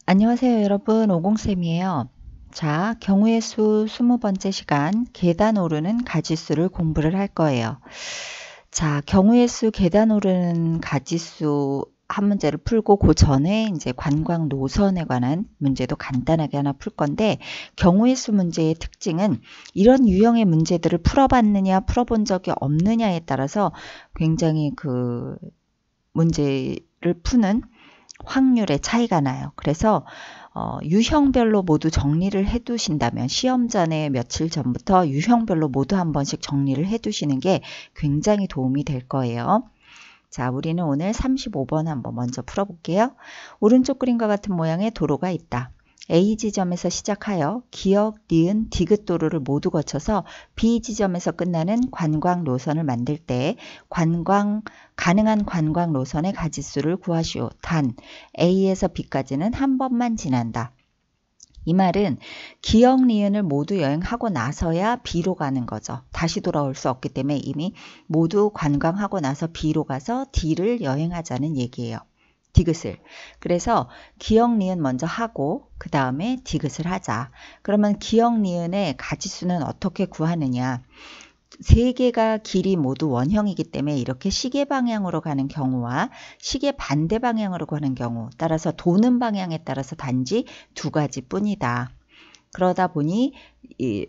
안녕하세요 여러분, 오공쌤이에요. 자, 경우의 수 20번째 시간 계단 오르는 가지수를 공부를 할 거예요. 자, 경우의 수 계단 오르는 가지수 한 문제를 풀고 그 전에 이제 관광 노선에 관한 문제도 간단하게 하나 풀 건데, 경우의 수 문제의 특징은 이런 유형의 문제들을 풀어봤느냐 풀어본 적이 없느냐에 따라서 굉장히 그 문제를 푸는 확률의 차이가 나요. 그래서 유형별로 모두 정리를 해 두신다면 시험 전에 며칠 전부터 유형별로 모두 한 번씩 정리를 해 두시는 게 굉장히 도움이 될 거예요. 자, 우리는 오늘 35번 한번 먼저 풀어볼게요. 오른쪽 그림과 같은 모양의 도로가 있다. A 지점에서 시작하여 기역, 니은, 디귿 도로를 모두 거쳐서 B 지점에서 끝나는 관광 노선을 만들 때 가능한 관광 노선의 가지수를 구하시오. 단 A에서 B까지는 한 번만 지난다. 이 말은 기역, 니은을 모두 여행하고 나서야 B로 가는 거죠. 다시 돌아올 수 없기 때문에 이미 모두 관광하고 나서 B로 가서 D를 여행하자는 얘기예요. 디귿을. 그래서 기역, 니은 먼저 하고 그 다음에 디귿을 하자. 그러면 기역, 니은의 가지수는 어떻게 구하느냐. 세 개가 길이 모두 원형이기 때문에 이렇게 시계 방향으로 가는 경우와 시계 반대 방향으로 가는 경우, 따라서 도는 방향에 따라서 단지 두 가지 뿐이다. 그러다 보니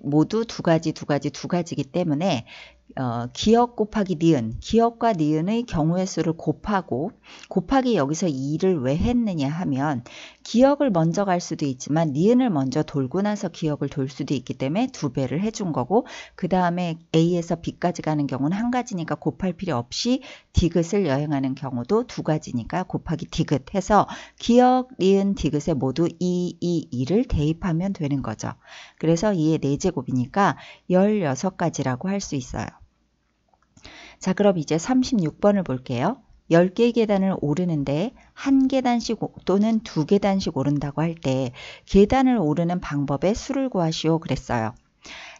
모두 두 가지이기 때문에 기역 곱하기 니은, 기역과 니은의 경우의 수를 곱하기 여기서 2를 왜 했느냐 하면 기역을 먼저 갈 수도 있지만 니은을 먼저 돌고 나서 기역을 돌 수도 있기 때문에 2배를 해준 거고, 그 다음에 A에서 B까지 가는 경우는 한 가지니까 곱할 필요 없이 디귿을 여행하는 경우도 두 가지니까 곱하기 디귿 해서 기역, 니은, 디귿에 모두 2를 대입하면 되는 거죠. 그래서 2의 4제곱이니까 16가지라고 할 수 있어요. 자, 그럼 이제 36번을 볼게요. 10개의 계단을 오르는데 한 계단씩 또는 두 계단씩 오른다고 할 때 계단을 오르는 방법의 수를 구하시오 그랬어요.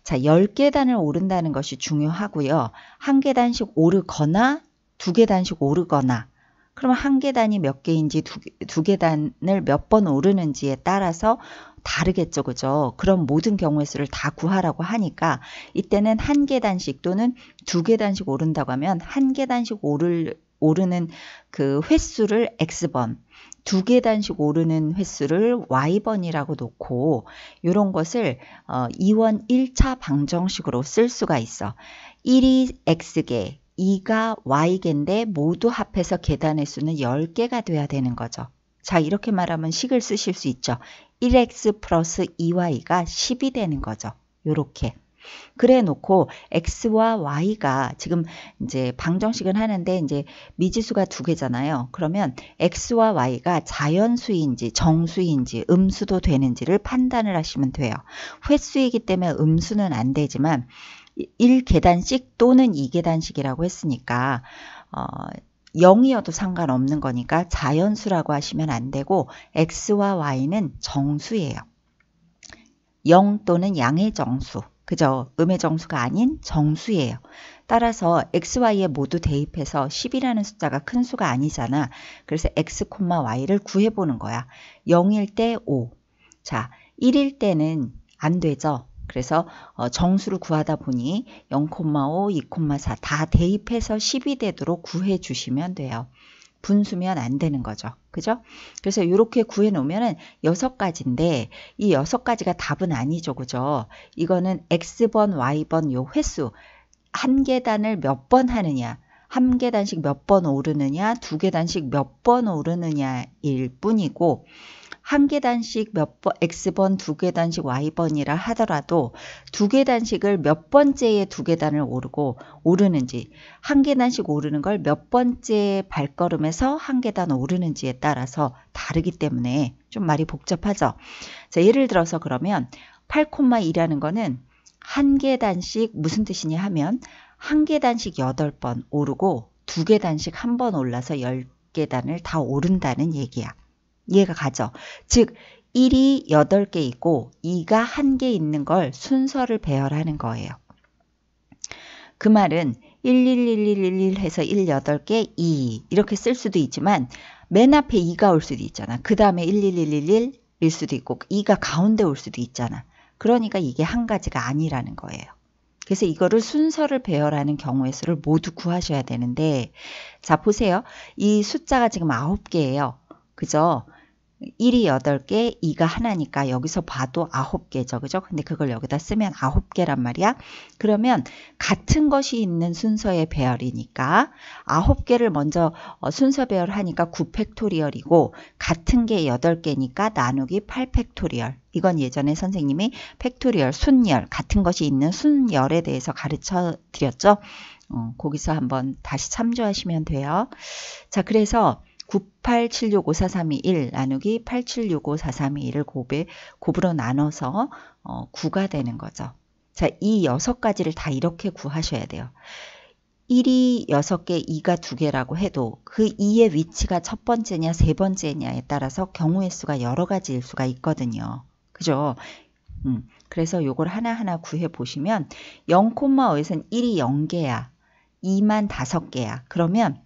자, 10계단을 오른다는 것이 중요하고요. 한 계단씩 오르거나 두 계단씩 오르거나, 그러면 한 계단이 몇 개인지 두 계단을 몇 번 오르는지에 따라서 다르겠죠. 그죠? 그럼 모든 경우의 수를 다 구하라고 하니까 이때는 한 계단씩 또는 두 계단씩 오른다고 하면 한 계단씩 오르는 그 횟수를 X번, 두 계단씩 오르는 횟수를 Y번이라고 놓고 이런 것을 2원 1차 방정식으로 쓸 수가 있어. 1이 X개, 2가 Y개인데 모두 합해서 계단의 수는 10개가 돼야 되는 거죠. 자, 이렇게 말하면 식을 쓰실 수 있죠. 1x 플러스 2y가 10이 되는 거죠. 요렇게. 그래 놓고 x와 y가 지금 이제 방정식은 하는데 이제 미지수가 두 개잖아요. 그러면 x와 y가 자연수인지 정수인지 음수도 되는지를 판단을 하시면 돼요. 횟수이기 때문에 음수는 안 되지만 1계단씩 또는 2계단씩이라고 했으니까 0이어도 상관없는 거니까 자연수라고 하시면 안 되고 x와 y는 정수예요. 0 또는 양의 정수, 그죠? 음의 정수가 아닌 정수예요. 따라서 x, y에 모두 대입해서 10이라는 숫자가 큰 수가 아니잖아. 그래서 x, y를 구해보는 거야. 0일 때 5. 자, 1일 때는 안 되죠. 그래서 정수를 구하다 보니 0,5, 2,4 다 대입해서 10이 되도록 구해 주시면 돼요. 분수면 안 되는 거죠. 그죠? 그래서 이렇게 구해 놓으면은 6가지인데 이 6가지가 답은 아니죠. 그죠? 이거는 X번, Y번 요 횟수, 한 계단을 몇 번 하느냐, 한 계단씩 몇 번 오르느냐, 두 계단씩 몇 번 오르느냐일 뿐이고, 한 계단씩 몇 번, X번, 두 계단씩 Y번이라 하더라도 두 계단씩을 몇 번째에 두 계단을 오르는지, 한 계단씩 오르는 걸 몇 번째 발걸음에서 한 계단 오르는지에 따라서 다르기 때문에 좀 말이 복잡하죠. 자, 예를 들어서 그러면 8,2라는 거는 한 계단씩 무슨 뜻이냐 하면 한 계단씩 8번 오르고 두 계단씩 한 번 올라서 10계단을 다 오른다는 얘기야. 이해가 가죠? 즉 1이 8개 있고 2가 1개 있는 걸 순서를 배열하는 거예요. 그 말은 11111 해서 1 8개 2 이렇게 쓸 수도 있지만 맨 앞에 2가 올 수도 있잖아. 그 다음에 11111 수도 있고 2가 가운데 올 수도 있잖아. 그러니까 이게 한 가지가 아니라는 거예요. 그래서 이거를 순서를 배열하는 경우의 수를 모두 구하셔야 되는데, 자 보세요. 이 숫자가 지금 9개예요. 그죠? 1이 8개, 2가 하나니까 여기서 봐도 9개죠. 그죠? 근데 그걸 여기다 쓰면 9개란 말이야. 그러면 같은 것이 있는 순서의 배열이니까 9개를 먼저 순서 배열하니까 9팩토리얼이고, 같은 게 8개니까 나누기 8팩토리얼. 이건 예전에 선생님이 팩토리얼, 순열, 같은 것이 있는 순열에 대해서 가르쳐 드렸죠. 거기서 한번 다시 참조하시면 돼요. 자, 그래서 98765431 나누기 87654321을 곱으로 나눠서 9가 되는 거죠. 자, 이 6가지를 다 이렇게 구하셔야 돼요. 1이 6개, 2가 2개라고 해도 그 2의 위치가 첫 번째냐, 세 번째냐에 따라서 경우의 수가 여러 가지일 수가 있거든요. 그죠? 그래서 요걸 하나하나 구해 보시면 0,5에서는 1이 0개야. 2만 5개야. 그러면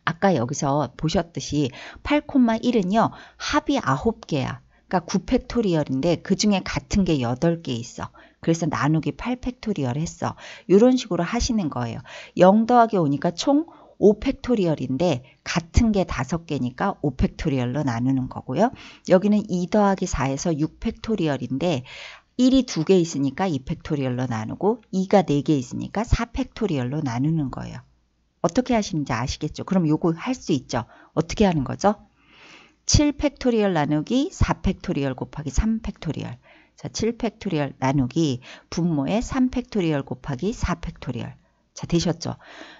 아까 여기서 보셨듯이 8,1은요. 합이 9개야. 그러니까 9팩토리얼인데 그 중에 같은 게 8개 있어. 그래서 나누기 8팩토리얼 했어. 이런 식으로 하시는 거예요. 0 더하기 5니까 총 5팩토리얼인데 같은 게 5개니까 5팩토리얼로 나누는 거고요. 여기는 2 더하기 4에서 6팩토리얼인데 1이 2개 있으니까 2팩토리얼로 나누고 2가 4개 있으니까 4팩토리얼로 나누는 거예요. 어떻게 하시는지 아시겠죠? 그럼 요거 할 수 있죠? 어떻게 하는 거죠? 7팩토리얼 나누기 4팩토리얼 곱하기 3팩토리얼. 자, 7팩토리얼 나누기 분모의 3팩토리얼 곱하기 4팩토리얼. 자, 되셨죠?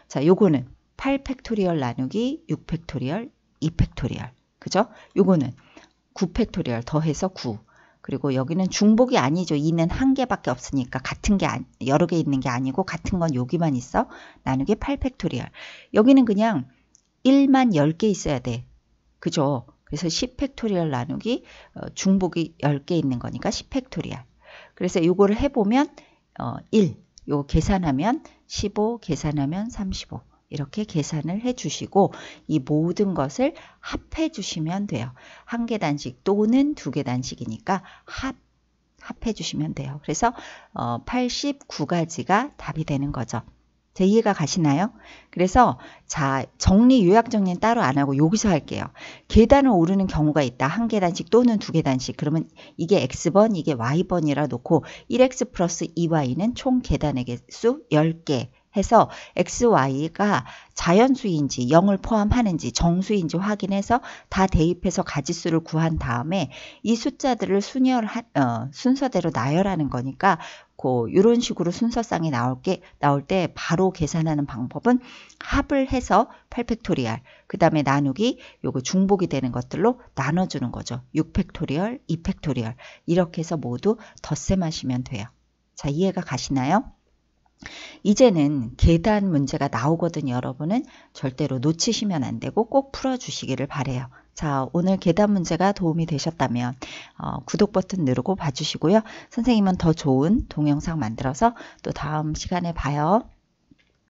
자, 요거는 8팩토리얼 나누기 6팩토리얼 2팩토리얼. 그죠? 요거는 9팩토리얼 더해서 9. 그리고 여기는 중복이 아니죠. 2는 한 개밖에 없으니까 같은 게 여러 개 있는 게 아니고 같은 건 여기만 있어. 나누기 8팩토리얼. 여기는 그냥 1만 10개 있어야 돼. 그죠? 그래서 10팩토리얼 나누기 중복이 10개 있는 거니까 10팩토리얼. 그래서 요거를 해보면 1, 요거 계산하면 15, 계산하면 35. 이렇게 계산을 해주시고 이 모든 것을 합해 주시면 돼요. 한 계단씩 또는 두 계단씩이니까 합해 주시면 돼요. 그래서 89가지가 답이 되는 거죠. 제 이해가 가시나요? 그래서 자, 정리, 요약 정리는 따로 안 하고 여기서 할게요. 계단을 오르는 경우가 있다. 한 계단씩 또는 두 계단씩. 그러면 이게 x번, 이게 y번이라 놓고 1x 플러스 2y는 총 계단의 개수 10개. 해서 x, y가 자연수인지 0을 포함하는지 정수인지 확인해서 다 대입해서 가지수를 구한 다음에 이 숫자들을 순서대로 나열하는 거니까 이런 식으로 순서상이 나올 때 바로 계산하는 방법은 합을 해서 8팩토리얼 그 다음에 나누기 요거 중복이 되는 것들로 나눠주는 거죠. 6팩토리얼, 2팩토리얼 이렇게 해서 모두 덧셈하시면 돼요. 자, 이해가 가시나요? 이제는 계단 문제가 나오거든요. 여러분은 절대로 놓치시면 안 되고 꼭 풀어주시기를 바래요. 자, 오늘 계단 문제가 도움이 되셨다면 구독 버튼 누르고 봐주시고요. 선생님은 더 좋은 동영상 만들어서 또 다음 시간에 봐요.